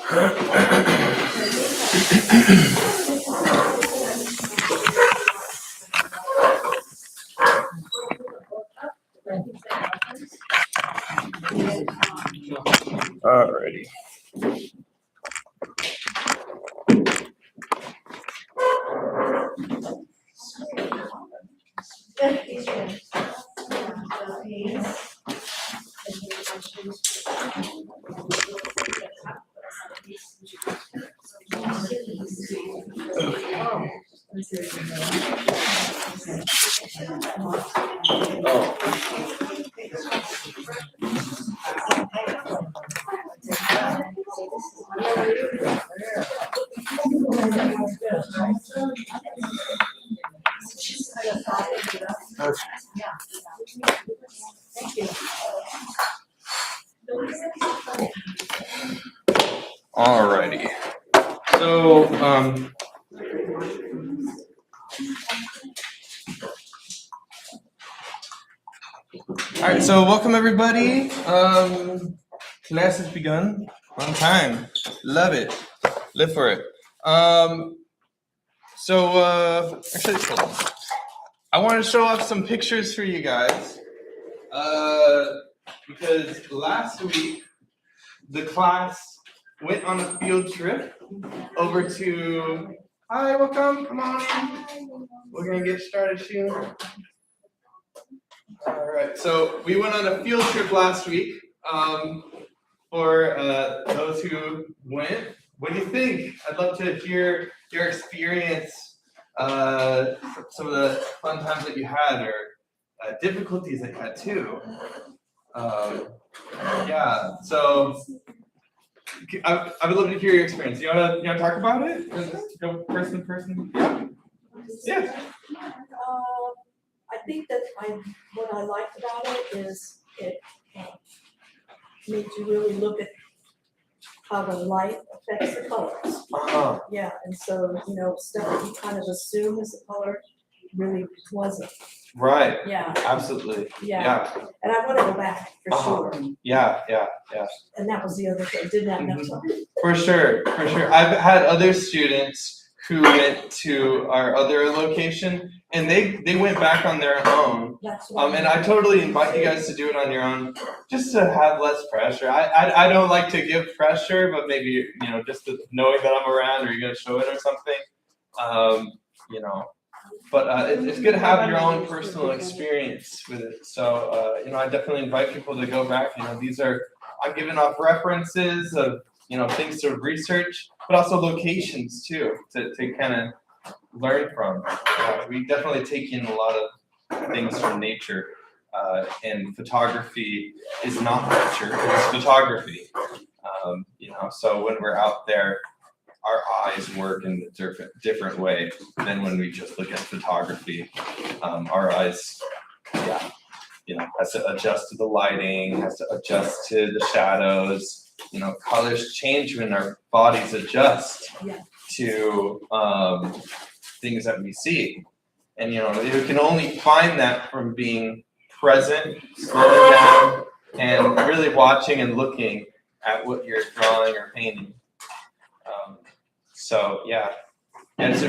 Alrighty. Alrighty. So, all right. So, welcome everybody. Class has begun on time. Love it. Live for it. Actually, hold on. I want to show off some pictures for you guys. Because last week the class went on a field trip over to. Hi, welcome. Come on in. We're gonna get started soon. All right. So we went on a field trip last week. For those who went, what do you think? I'd love to hear your experience. Some of the fun times that you had, or difficulties that you had too. Yeah. So I would love to hear your experience. You wanna talk about it? Go person to person. Yeah. I think that what I liked about it is it made you really look at how the light affects the colors. Yeah, and so stuff that you kind of assume is a color really wasn't. Right. Yeah. Absolutely. Yeah. And I want to go back for sure. Yeah. And that was the other thing. Didn't have enough time. For sure. I've had other students who went to our other location, and they went back on their own. And I totally invite you guys to do it on your own, just to have less pressure. I don't like to give pressure, but maybe just knowing that I'm around, or you're gonna show it or something. But it's good to have your own personal experience with it. So I definitely invite people to go back. I'm giving off references of things to research, but also locations too, to kind of learn from. We definitely take in a lot of things from nature, and photography is not nature, it's photography. So when we're out there, our eyes work in a different way than when we just look at photography. Our eyes, has to adjust to the lighting, has to adjust to the shadows. Colors change when our bodies adjust to things that we see. And you can only find that from being present, slowing down, and really watching and looking at what you're drawing or painting. And it's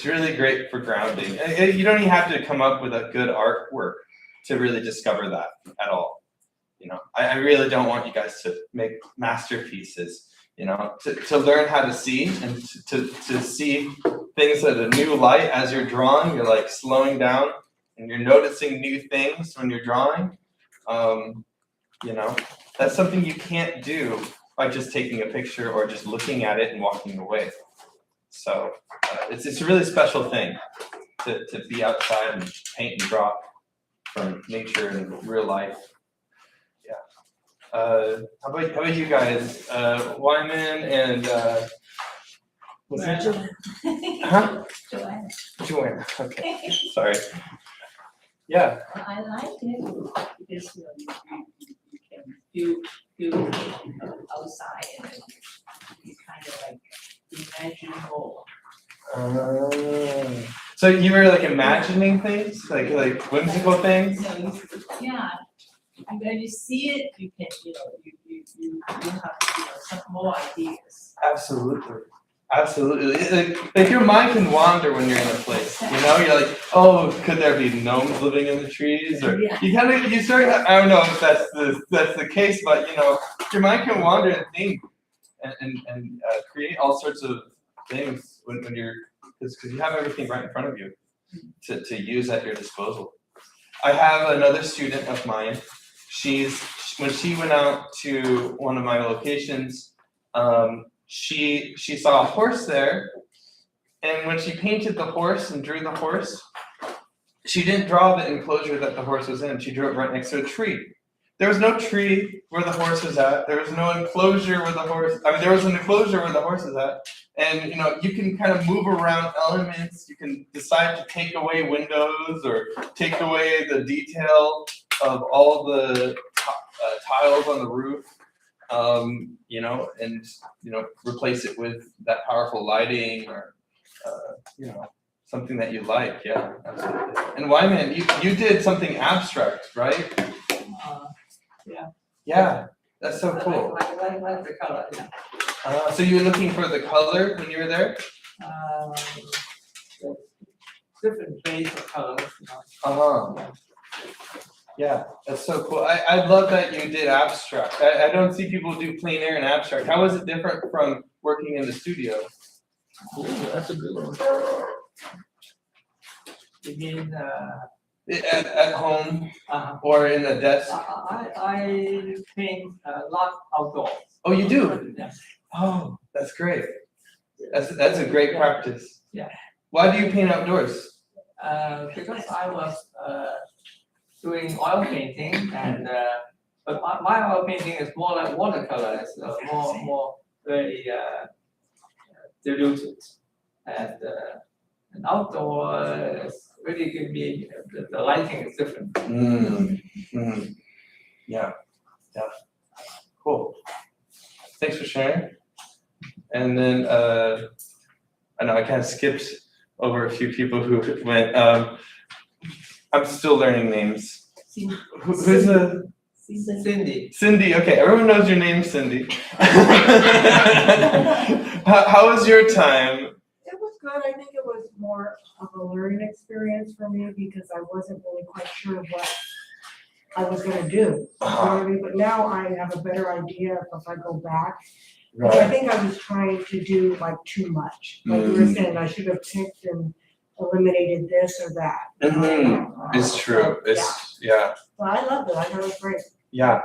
really great for grounding. You don't even have to come up with a good artwork to really discover that at all. I really don't want you guys to make masterpieces. To learn how to see and to see things at a new light as you're drawing. You're like slowing down and you're noticing new things when you're drawing. That's something you can't do by just taking a picture or just looking at it and walking away. So it's a really special thing to be outside and paint and draw from nature and real life. How about you guys? Wyman and what's that? Huh? Joanna. Okay. Sorry. Yeah. I like it because you can feel outside and you kind of like imagine more. So you were like imagining things, like whimsical things. Yeah. And when you see it, you can, you have to some more ideas. Absolutely. Absolutely. Like your mind can wander when you're in a place. You know, you're like, oh, could there be gnomes living in the trees? Or you start. I don't know if that's the case, but you know, your mind can wander and think and create all sorts of things when you're because you have everything right in front of you to use at your disposal. I have another student of mine. When she went out to one of my locations. She saw a horse there, and when she painted the horse and drew the horse, she didn't draw the enclosure that the horse was in. She drew it right next to a tree. There was no tree where the horse was at. There was no enclosure where the horse. I mean, there was an enclosure where the horse is at, and you know you can kind of move around elements. You can decide to take away windows or take away the detail of all the tiles on the roof. You know, and you know, replace it with that powerful lighting or you know, something that you like. Yeah, absolutely. And Wyman, you did something abstract, right? Yeah. Yeah, that's so cool. Like the color, yeah. So you were looking for the color when you were there? The different shades of colors, you know. Yeah, that's so cool. I love that you did abstract. I don't see people do plein air and abstract. How is it different from working in the studio? Ooh, that's a good one. You mean, At home or in a desk? I paint a lot outdoors. Oh, you do? Yeah. Oh, that's great. That's a great practice. Yeah. Why do you paint outdoors? Because I was doing oil painting and but my oil painting is more like watercolor. It's more very diluted and outdoor is really give me the lighting is different. Yeah. Cool. Thanks for sharing. And then I know I kind of skipped over a few people who went. I'm still learning names. Who's the? Cindy. Cindy. Okay, everyone knows your name, Cindy. How was your time? It was good. I think it was more of a learning experience for me because I wasn't really quite sure what I was gonna do. You know what I mean? But now I have a better idea if I go back. Because I think I was trying to do like too much. Like you were saying, I should have picked and eliminated this or that. It's true. Yeah. But I loved it. I thought it was great. Yeah.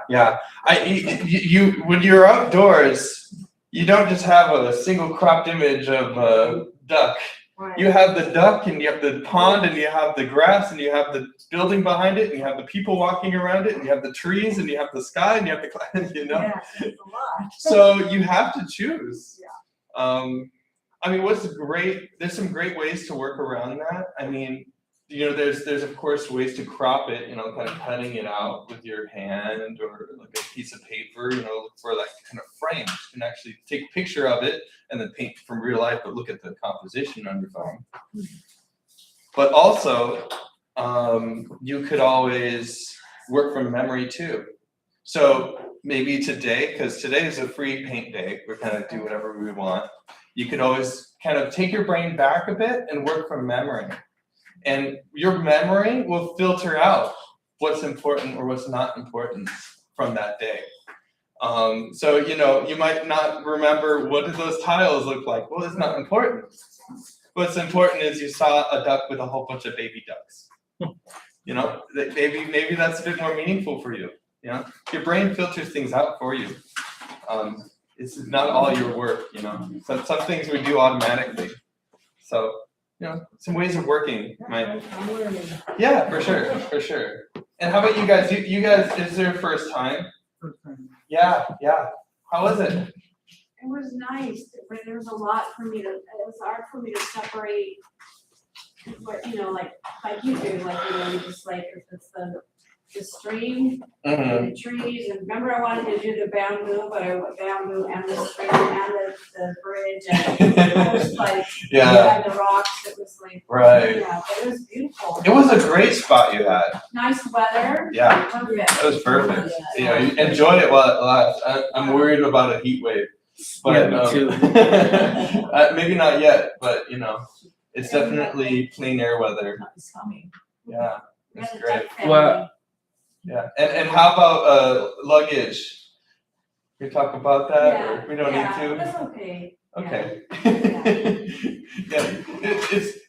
You when you're outdoors, you don't just have a single cropped image of a duck. Right. You have the duck, and you have the pond, and you have the grass, and you have the building behind it, and you have the people walking around it, and you have the trees, and you have the sky, and you have the clouds. You know. Yeah, it's a lot. So you have to choose. Yeah. I mean, what's great? There's some great ways to work around that. I mean, you know, there's of course ways to crop it. You know, kind of cutting it out with your hand or like a piece of paper. You know, look for like kind of frames. You can actually take a picture of it and then paint from real life, but look at the composition on your phone. But also, you could always work from memory too. So maybe today, because today is a free paint day, we're kind of do whatever we want. You could always kind of take your brain back a bit and work from memory. And your memory will filter out what's important or what's not important from that day. So, you know, you might not remember what did those tiles look like. Well, it's not important. What's important is you saw a duck with a whole bunch of baby ducks. You know, maybe that's a bit more meaningful for you. You know, your brain filters things out for you. It's not all your work, you know. Some things we do automatically. So, you know, some ways of working. I'm learning. Yeah, for sure. And how about you guys? You guys, is this your first time? Yeah. How was it? It was nice, but there was a lot for me it was hard for me to separate what, you know, like you do, like, you know, you just like, if it's the the stream and the trees, and remember I wanted to do the bamboo, but I went bamboo and the stream and the bridge and I was like, Yeah, and the rocks, it was like, right. yeah, but it was beautiful. It was a great spot you had. Nice weather. Yeah. Perfect. That was perfect. You know, you enjoy it while it lasts. I'm worried about a heat wave. But, Yeah, me too. maybe not yet, but you know, it's definitely clean air weather. It's coming. Yeah, We that's had a great. duck family. Well, Yeah, and how about luggage? Can we talk about that, or we don't need Yeah, to? that's okay. Okay. Yeah,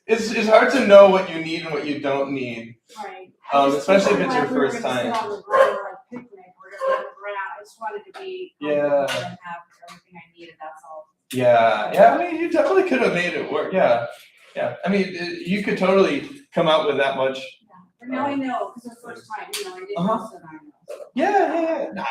it's hard to know what you need and what you don't need. Right. Especially if it's your first time. We're gonna sit on the ground like picnic, we're gonna have a ground, I just wanted to be comfortable and have everything I needed, that's all. Yeah, I mean, you definitely could have made it work, yeah. I mean, you could totally come out with that much. But now I know, because the first time, you know, I didn't Uh-huh. know, so I know. Yeah. Nah,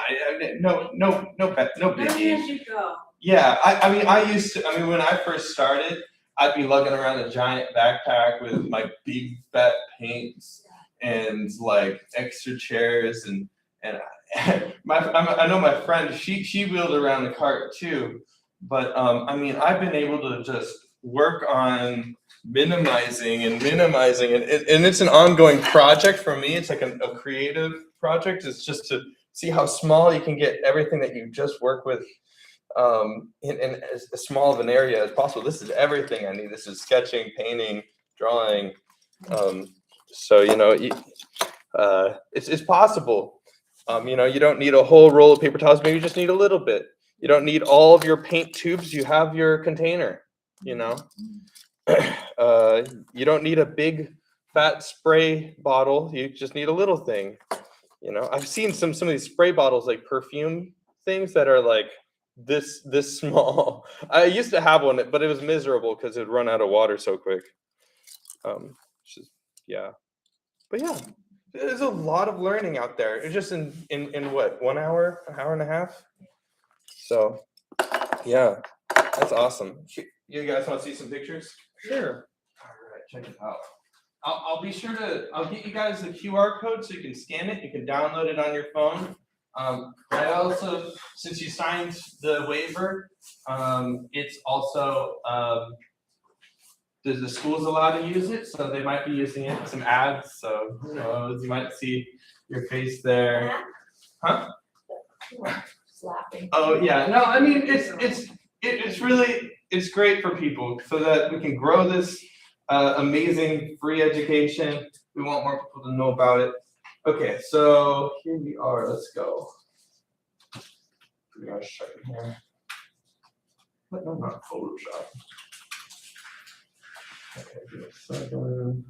no Learning biggie. as you go. Yeah, I mean, when I first started, I'd be lugging around a giant backpack with my big fat paints and like extra chairs and I know my friend, she wheeled around the cart too, but I mean, I've been able to just work on minimizing and it's an ongoing project for me. It's like a creative project. It's just to see how small you can get everything that you just work with in as small of an area as possible. This is everything I need. This is sketching, painting, drawing. So you know, it's possible. You know, you don't need a whole roll of paper towels. Maybe you just need a little bit. You don't need all of your paint tubes. You have your container. You know, you don't need a big fat spray bottle. You just need a little thing. You know, I've seen some of these spray bottles, like perfume things, that are like this small. I used to have one, but it was miserable because it would run out of water so quick. Yeah, but yeah, there's a lot of learning out there. It's just in what, 1 hour, an hour and a half. So yeah, that's awesome. You guys want to see some pictures? Sure. All right, check it out. I'll be sure to, I'll get you guys the QR code so you can scan it. You can download it on your phone. I also, since you signed the waiver, it's also, the school's allowed to use it, so they might be using it, some ads, so who knows, you might see your face there. Huh? Slapping. Oh, yeah, no, I mean, it's really, it's great for people so that we can grow this amazing free education. We want more people to know about it. Okay, so here we are, let's go. We gotta start here. But no, not Photoshop. Okay, give me a second.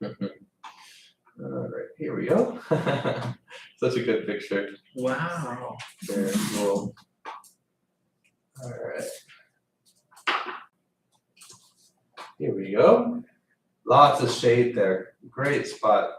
All right, here we go. Such a good picture. wow. Very cool. All right. Here we go. Lots of shade there. Great spot.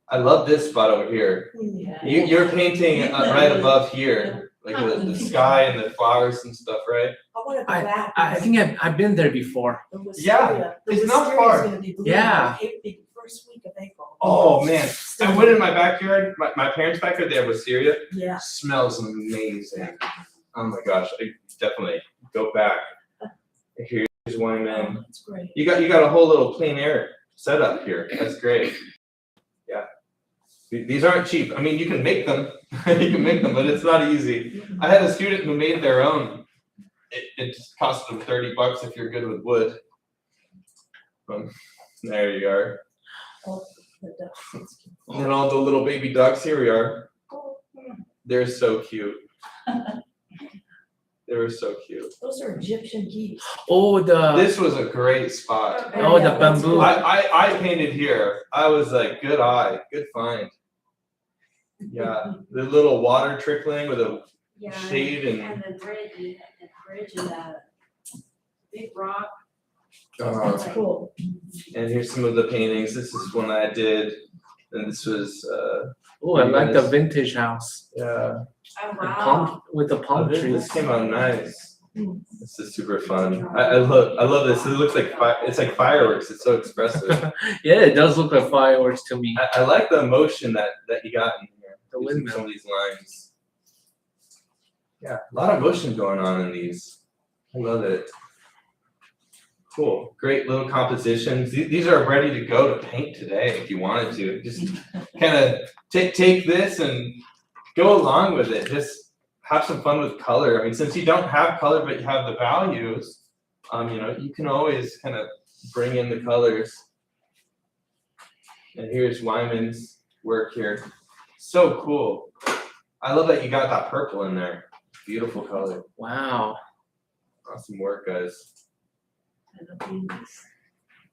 I love this spot over here. Yeah. You're painting right above here, like the sky and the flowers and stuff, right? I wanna go back. I think I've been there before. The Yeah, wisteria- the it's not wisteria's far. gonna be blooming Yeah. the first week of April. Oh man, I went in my backyard, my parents' backyard, they have wisteria. Yeah. Smells amazing. Oh my gosh, I definitely go back. Here's one, man. That's great. You got a whole little clean air setup here. That's great. Yeah. These aren't cheap. I mean, you can make them. You can make them, but it's not easy. I had a student who made their own. It just cost them $30 if you're good with wood. There you are. Oh, the ducks, it's cute. And then all the little baby ducks, here we are. Oh, yeah. They're so cute. They were so cute. Those are Egyptian geese. Oh, This was a great spot. Oh, the Yeah, that's bamboo. cool. I painted here. I was like, good eye, good find. Yeah, the little water trickling with a Yeah, shade and. and the bridge and the big rock. That's cool. And here's some of the paintings. This is one I did, and this was oh, I like the vintage house. yeah. Oh, The wow. palm with the Oh, palm this trees. came out nice. This is super fun. I love this. It looks like it's like fireworks. It's so expressive. Yeah, it does look like fireworks to me. I like the emotion that you got in here. The using windmill. some of these lines. Yeah, a lot of motion going on in these. I love it. Cool, great little compositions. These are ready to go to paint today if you wanted to. Just kind of take this and go along with it. Just have some fun with color. I mean, since you don't have color but you have the values, you can always kind of bring in the colors. And here's Wyman's work here. So cool. I love that you got that purple in there. Beautiful color. Wow. Awesome work, guys.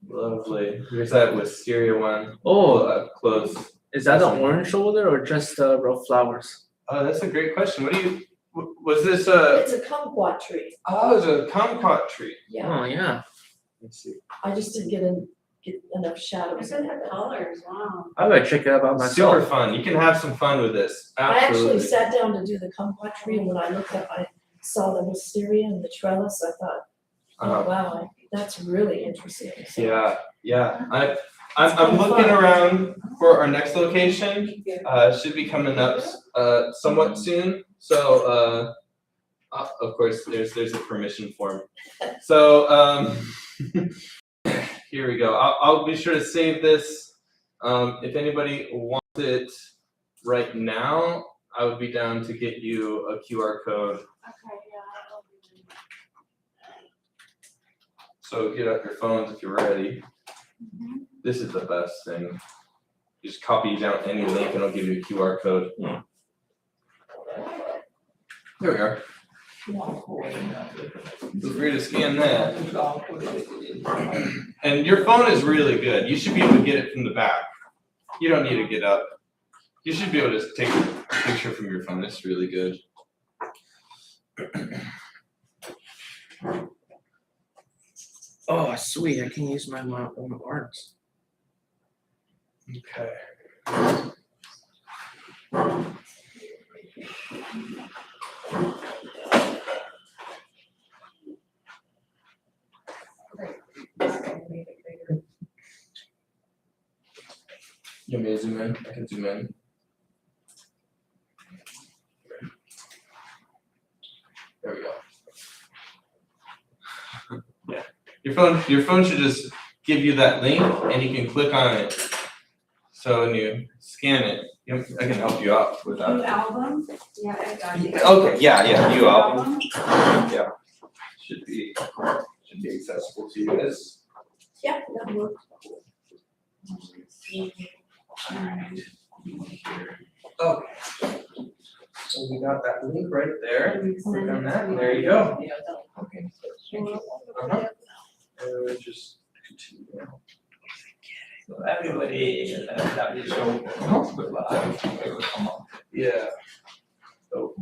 Lovely. Here's that wisteria one. Oh, Up close. is that an orange over there or just raw flowers? Oh, that's a great question. Was this It's a kumquat tree, oh, it's a kumquat tree. yeah. Oh, yeah. Let's see. I just didn't get enough shadows. Look at the colors, wow. I better check it out by Super myself. fun. You can have some fun with this. I actually Absolutely. sat down to do the kumquat tree, and when I looked up, I saw the wisteria and the trellis, I thought, oh, wow, that's really interesting. So, Yeah. I'm looking around for our next location. Should be coming up somewhat soon. So of course there's a permission form. So here we go. I'll be sure to save this. If anybody wants it right now, I would be down to get you a QR code. Okay, yeah, that'll be good. So get out your phones if you're ready. This is the best thing. You just copy down any link and it'll give you a QR code. There we are. Feel free to scan that. And your phone is really good. You should be able to get it from the back. You don't need to get up. You should be able to take a picture from your phone. It's really good. Oh, sweet. I can use my own arts. Okay. You want me to zoom in? I can zoom in. There we go. Yeah. Your phone should just give you that link and you can click on it. So when you scan it, I can help you out with New that. album? Yeah, I got it. Okay, yeah, new album. Yeah. Should be accessible to you guys. yeah, that worked. Okay. So we got that link right there. Click on that, and there you go. Okay. Uh-huh. And we just continue. So everybody that is so comfortable, I will come up. Yeah. So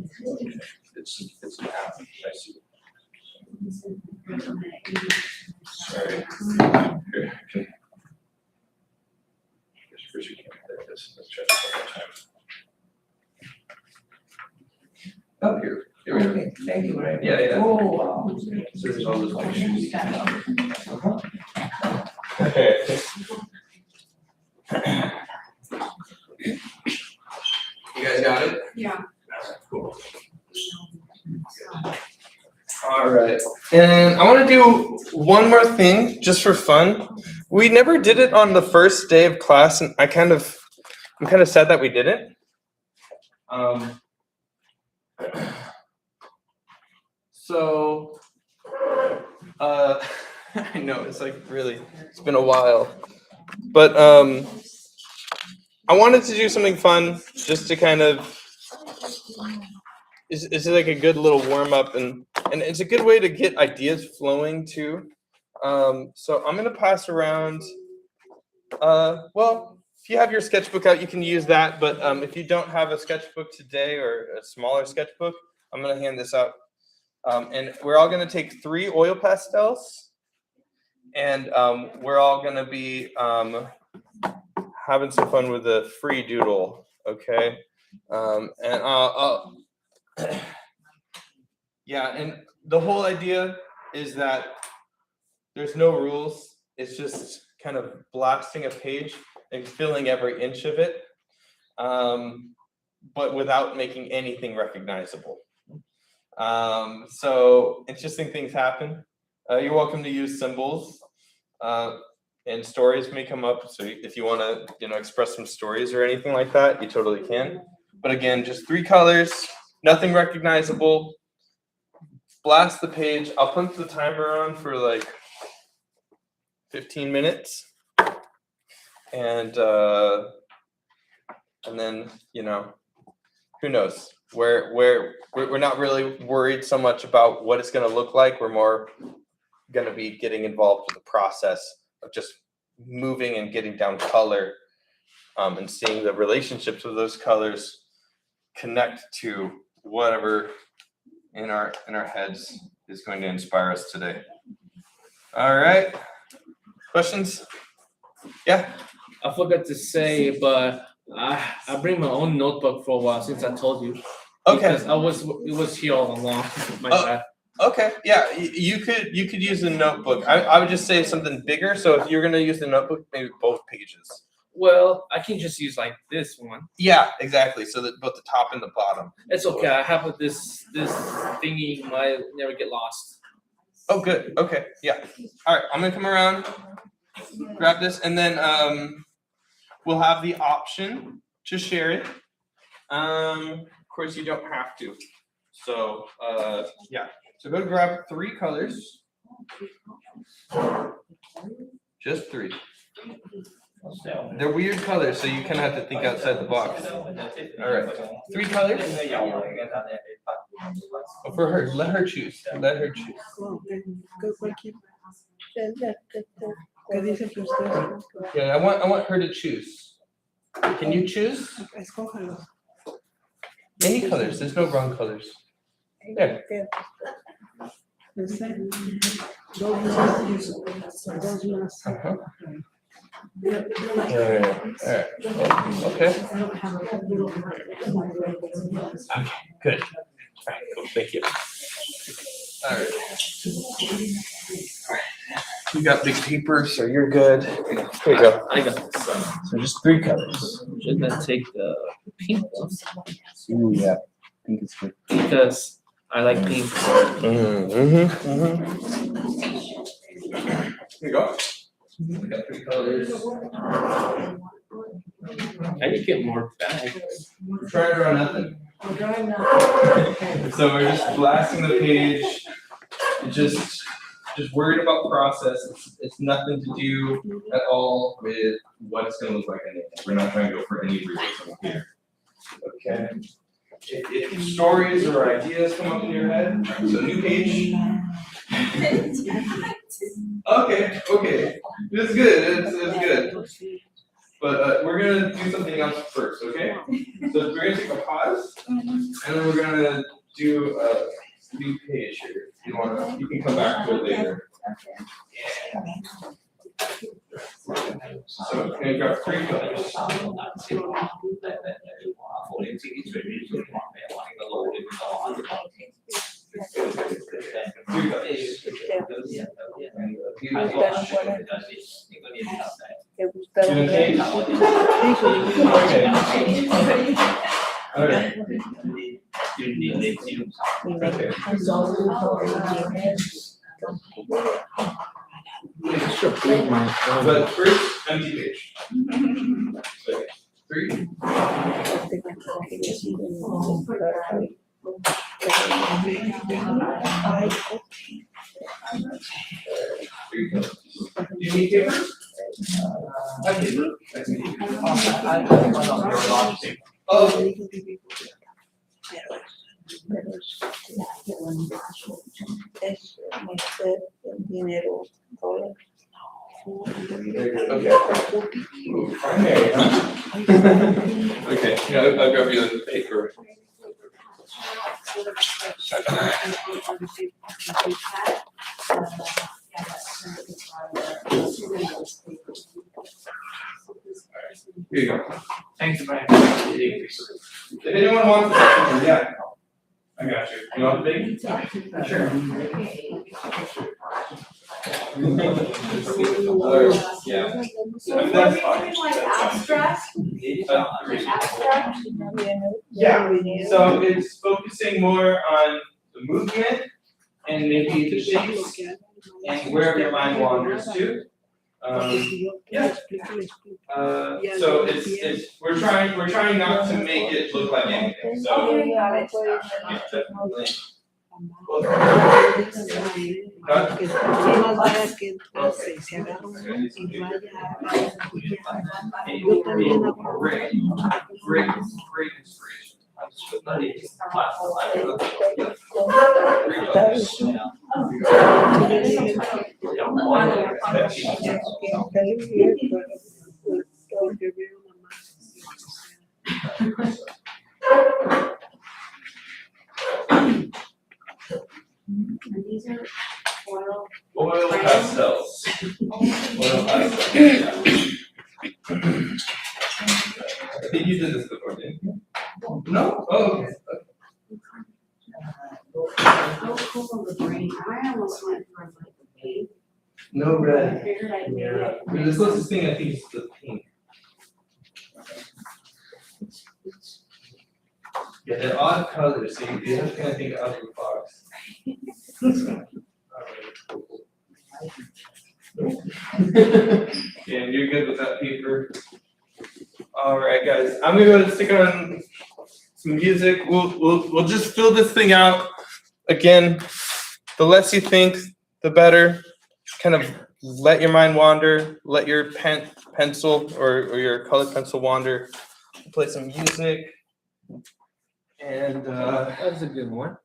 it's an app, I see. Sorry. Here, okay. First we can't edit this. Let's try this one more time. Oh, here we go. Okay, thank you very much. Yeah. Oh, wow. So there's all those pictures. Stand up. Uh-huh. Okay. You guys got it? Yeah. Cool. All right, and I want to do one more thing just for fun. We never did it on the first day of class, and I'm kind of sad that we didn't. So, I know it's like really, it's been a while, but I wanted to do something fun just to kind of. It's like a good little warm up and it's a good way to get ideas flowing too. So I'm gonna pass around. Well, if you have your sketchbook out, you can use that. But if you don't have a sketchbook today or a smaller sketchbook, I'm gonna hand this out. And we're all gonna take 3 oil pastels, and we're all gonna be having some fun with the free doodle. Okay, and I'll Yeah, and the whole idea is that there's no rules. It's just kind of blasting a page and filling every inch of it, but without making anything recognizable. So interesting things happen. You're welcome to use symbols, and stories may come up. So if you want to, express some stories or anything like that, you totally can. But again, just 3 colors, nothing recognizable. Blast the page. I'll put the timer on for like 15 minutes, and then who knows? We're not really worried so much about what it's going to look like. We're more going to be getting involved with the process of just moving and getting down color, and seeing the relationships of those colors connect to whatever in our heads is going to inspire us today. All right. Questions? Yeah. I forgot to say, but I bring my own notebook for a while since I told you. Okay. Because it was here all along. My bad. Okay. Yeah. You could use a notebook. I would just say something bigger. So if you're gonna use the notebook, maybe both pages. Well, I can just use like this one. Yeah. Exactly. So that both the top and the bottom. It's okay. I have this thingy might never get lost. Oh, good. Okay. Yeah. All right. I'm gonna come around, grab this, and then we'll have the option to share it. Of course, you don't have to. So yeah. So go grab 3 colors. Just 3. They're weird colors, so you kind of have to think outside the box. All right. 3 colors. Oh, for her, let her choose. Let her choose. Yeah, I want her to choose. Can you choose? Any colors. There's no wrong colors. There. Uh-huh. All right. Okay. Okay, good. All right, cool. Thank you. All right. You got big paper, so you're good. Here you go. I got this. So just 3 colors. Should I take the pink one? Ooh, yeah, pink is good. Because I like pink. Here you go. We got 3 colors. I need to get more bags. We're trying to run nothing. We're doing that. So we're just blasting the page. Just worried about process. It's nothing to do at all with what it's gonna look like in it. We're not trying to go for any realism here. Okay. If stories or ideas come up in your head, so new page. Okay. It's good. It's good. But we're gonna do something else first, okay? So we're gonna take a pause, and then we're gonna do a new page here. You can come back to it later. So we're gonna grab 3 colors. But first, empty page. Okay. 3. Do you need paper? I do. Oh. Okay, yeah, I'll grab you the paper. Here you go. Thanks very much. If anyone wants that, yeah. I got you. You want the big? Sure. Yeah. So are we doing like abstract? Abstract? Yeah, so it's focusing more on the movement and maybe the shapes and wherever your mind wanders to. Yeah. So it's we're trying not to make it look like anything. So Okay, got it. yeah, definitely. Great inspiration. And these are oil. Oil pastels. Oil pastels. Yeah. I think you did this before, didn't you? No? Oh, okay. How cool the green, I almost went for like the pink. No I red. figured I'd make it. The closest thing I think is the pink. Yeah, they're odd colors, so you have to kind of think out of the box. Yeah, you're good with that paper. All right, guys, I'm gonna go stick on some music. We'll just fill this thing out. Again, the less you think, the better. Kind of let your mind wander. Let your pencil or your colored pencil wander. Play some music. And That's a good one.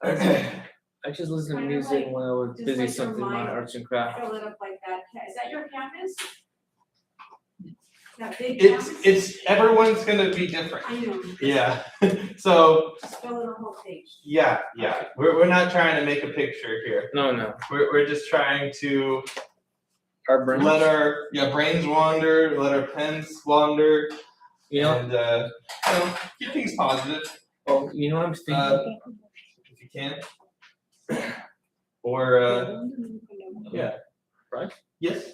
I just listened to Kind of music like- when I was just busy like something in my remind- arts and craft. Fill it up like that. Is that your canvas? That big it's canvas? everyone's gonna be different. I know. Yeah. So Just fill in the whole page. yeah. We're not trying to make a picture here. No. We're just trying to Our brain. let our brains wander, let our pens wander, You know, and keep things positive you know what I'm thinking? if you can. Or yeah. Right? Yes.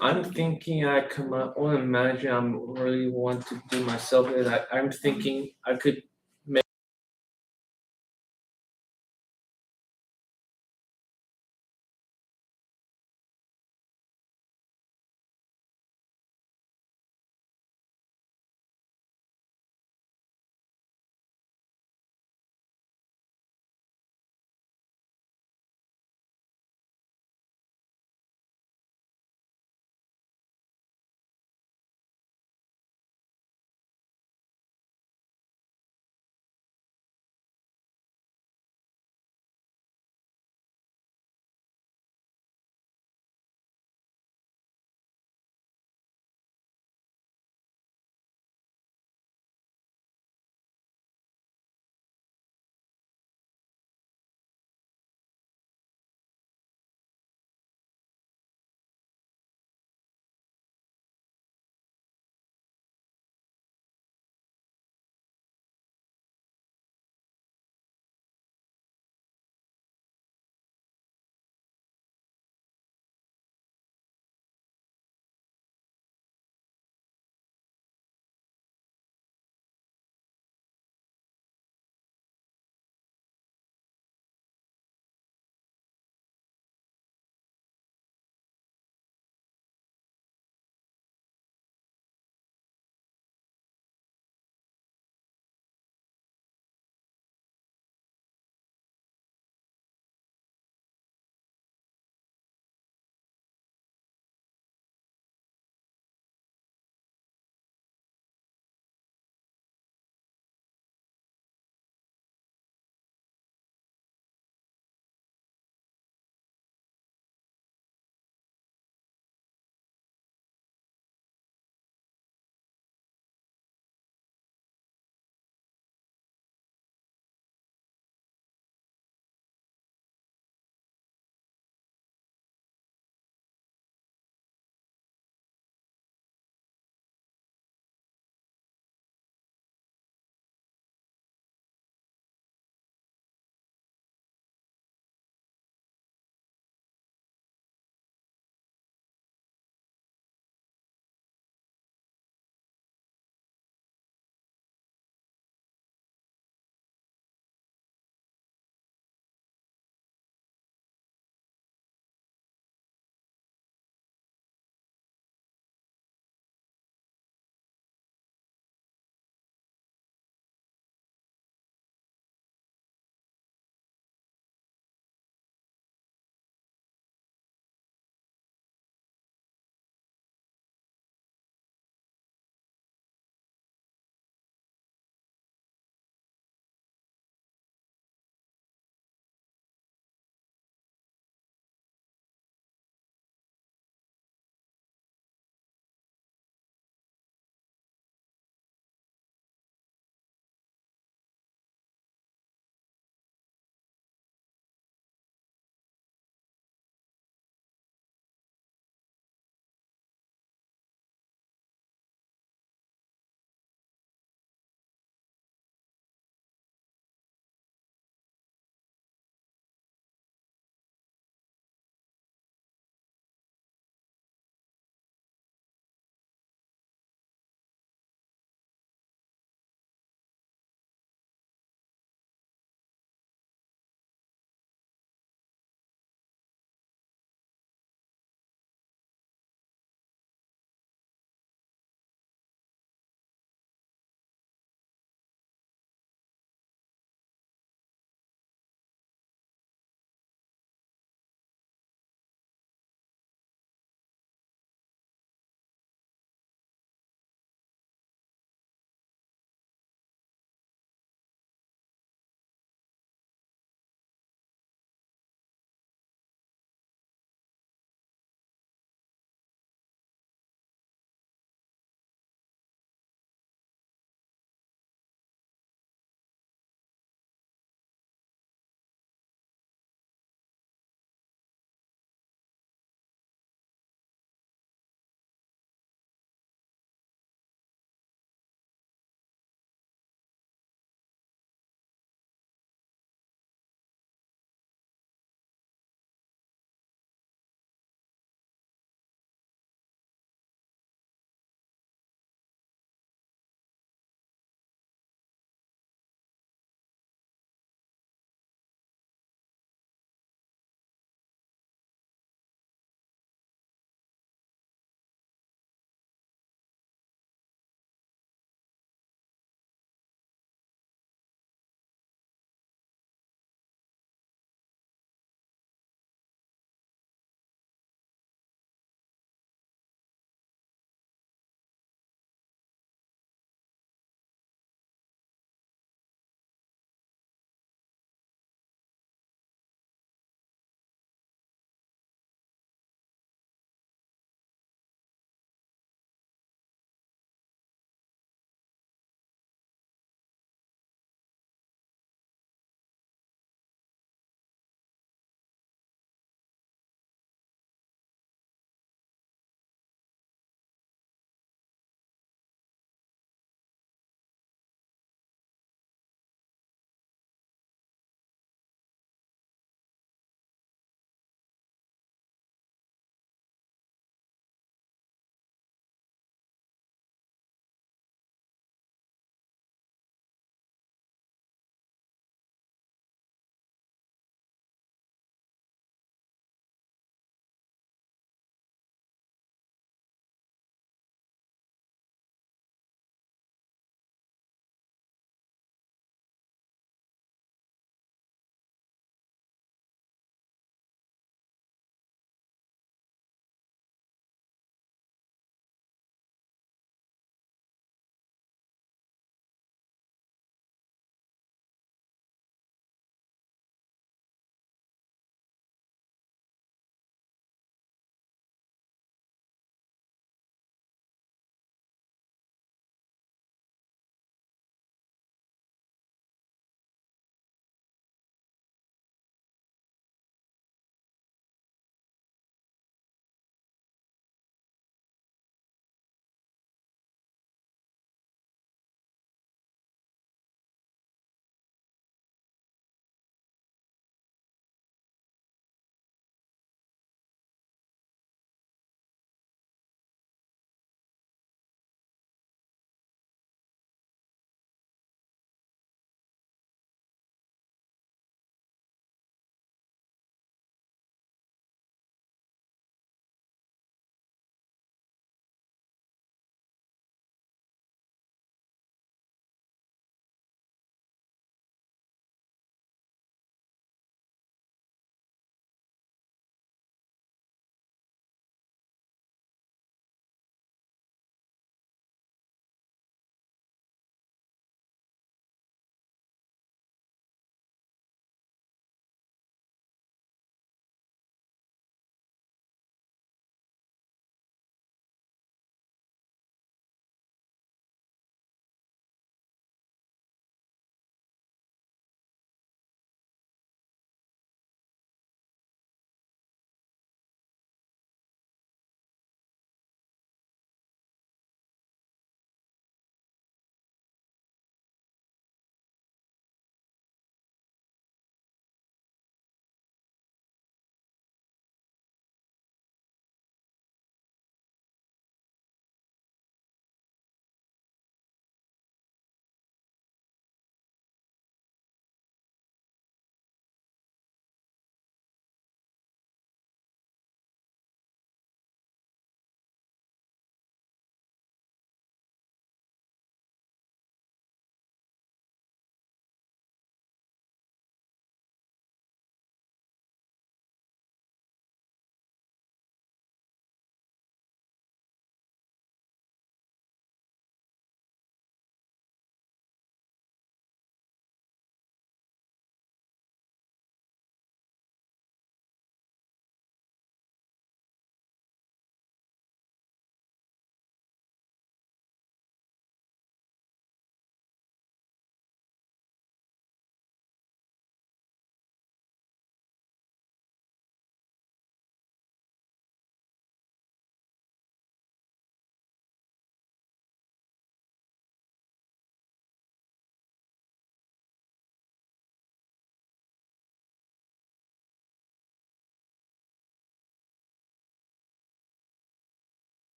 I'm thinking I come up. I want to imagine I'm really want to do myself. And I'm thinking I could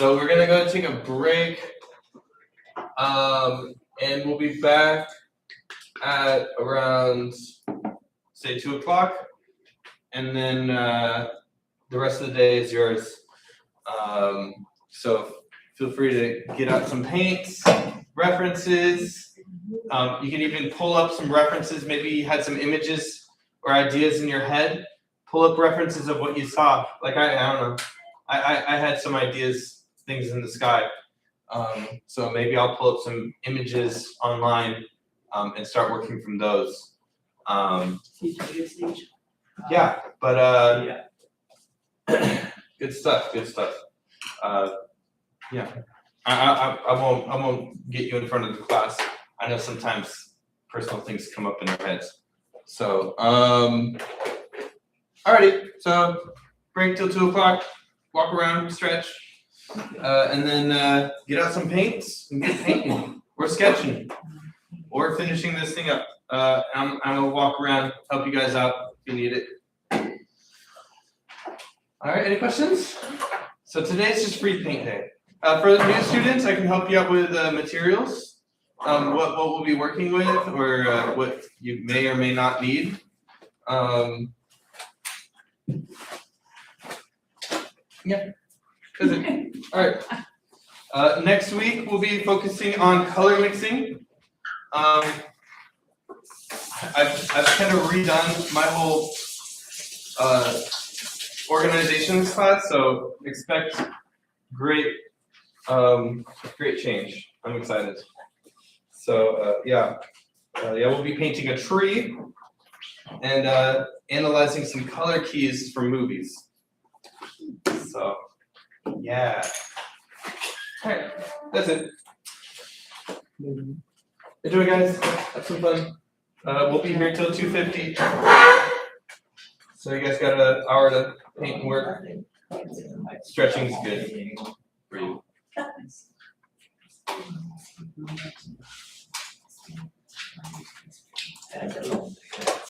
So we're gonna go take a break. And we'll be back at around, say, 2 o'clock. And then the rest of the day is yours. So feel free to get out some paints, references. You can even pull up some references. Maybe you had some images or ideas in your head. Pull up references of what you saw. Like I don't know. I had some ideas, things in the sky. So maybe I'll pull up some images online and start working from those. Yeah, but good stuff. Yeah, I won't get you in front of the class. I know sometimes personal things come up in our heads. So alrighty. So break till 2 o'clock. Walk around, stretch, and then get out some paints and get painting or sketching or finishing this thing up. I'm gonna walk around, help you guys out if you need it. All right, any questions? So today's just free paint day. For the new students, I can help you out with materials, what we'll be working with, or what you may or may not need. Yeah, that's it. All right. Next week we'll be focusing on color mixing. I've kind of redone my whole organizations class, so expect great change. I'm excited. So yeah, we'll be painting a tree and analyzing some color keys from movies. So yeah. All right, that's it. Enjoy, guys. Have some fun. We'll be here till 2:50. So you guys got an hour to paint and work. Stretching's good for you.